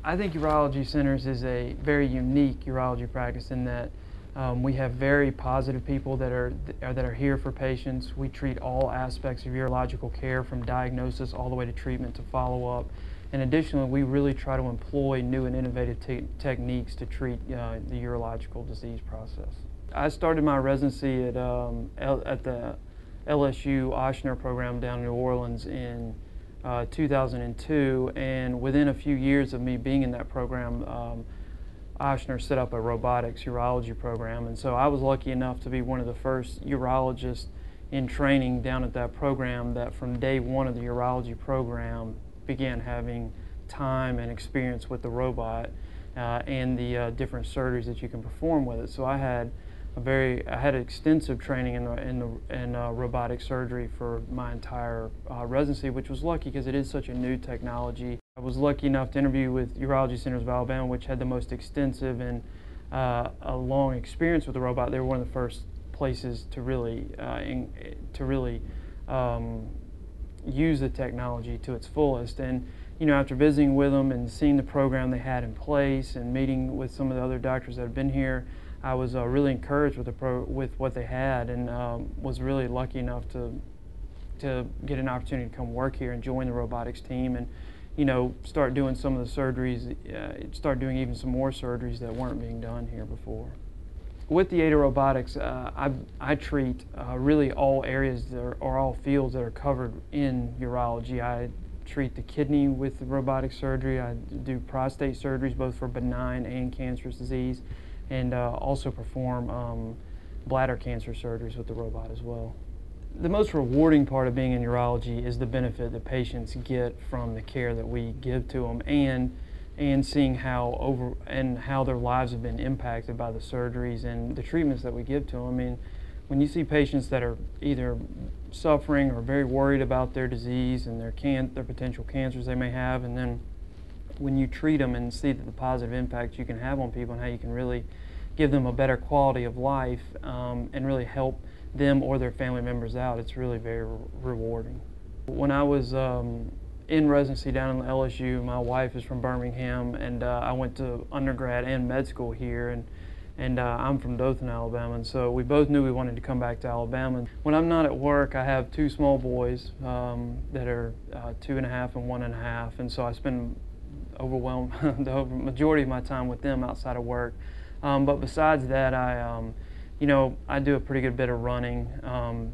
I think urology centers is a very unique urology practice in that we have very positive people that are here for patients. We treat all aspects of urological care from diagnosis all the way to treatment to follow-up. And additionally, we really try to employ new and innovative techniques to treat the urological disease process. I started my residency at the LSU Ochsner program down in New Orleans in 2002, and within a few years of me being in that program, Ochsner set up a robotics urology program, and so I was lucky enough to be one of the first urologists in training down at that program that from day one of the urology program began having time and experience with the robot and the different surgeries that you can perform with it. So I had extensive training in robotic surgery for my entire residency, which was lucky because it is such a new technology. I was lucky enough to interview with Urology Centers of Alabama, which had the most extensive and a long experience with the robot. They were one of the first places to really use the technology to its fullest. And after visiting with them and seeing the program they had in place and meeting with some of the other doctors that have been here, I was really encouraged with what they had, and was really lucky enough to get an opportunity to come work here and join the robotics team, and start doing some of the surgeries, start doing even some more surgeries that weren't being done here before. With the ADA Robotics, I treat really all areas or all fields that are covered in urology. I treat the kidney with the robotic surgery. I do prostate surgeries both for benign and cancerous disease, and also perform bladder cancer surgeries with the robot as well. The most rewarding part of being in urology is the benefit that patients get from the care that we give to them, and seeing how their lives have been impacted by the surgeries and the treatments that we give to them. I mean, when you see patients that are either suffering or very worried about their disease and their potential cancers they may have, and then when you treat them and see the positive impact you can have on people and how you can really give them a better quality of life and really help them or their family members out, it's really very rewarding. When I was in residency down in LSU, my wife is from Birmingham, and I went to undergrad and med school here, and I'm from Dothan, Alabama, and so we both knew we wanted to come back to Alabama. When I'm not at work, I have two small boys that are 2.5 and 1.5, and so I spend the majority of my time with them outside of work. But besides that, I do a pretty good bit of running,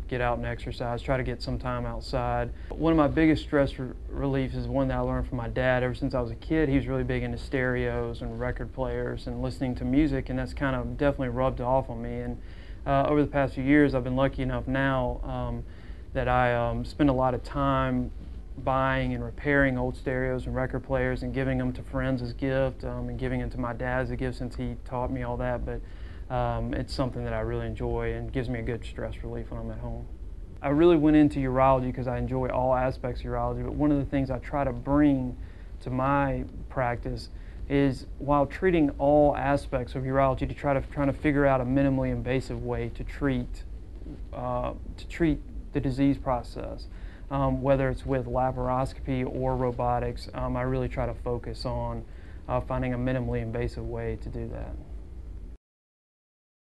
get out and exercise, try to get some time outside. One of my biggest stress reliefs is one that I learned from my dad. Ever since I was a kid, he was really big into stereos and record players and listening to music, and that's kind of definitely rubbed off on me. And over the past few years, I've been lucky enough now that I spend a lot of time buying and repairing old stereos and record players and giving them to friends as gift, and giving them to my dad as a gift since he taught me all that. But it's something that I really enjoy and gives me a good stress relief when I'm at home. I really went into urology because I enjoy all aspects of urology, but one of the things I try to bring to my practice is, while treating all aspects of urology, to try to figure out a minimally invasive way to treat the disease process. Whether it's with laparoscopy or robotics, I really try to focus on finding a minimally invasive way to do that.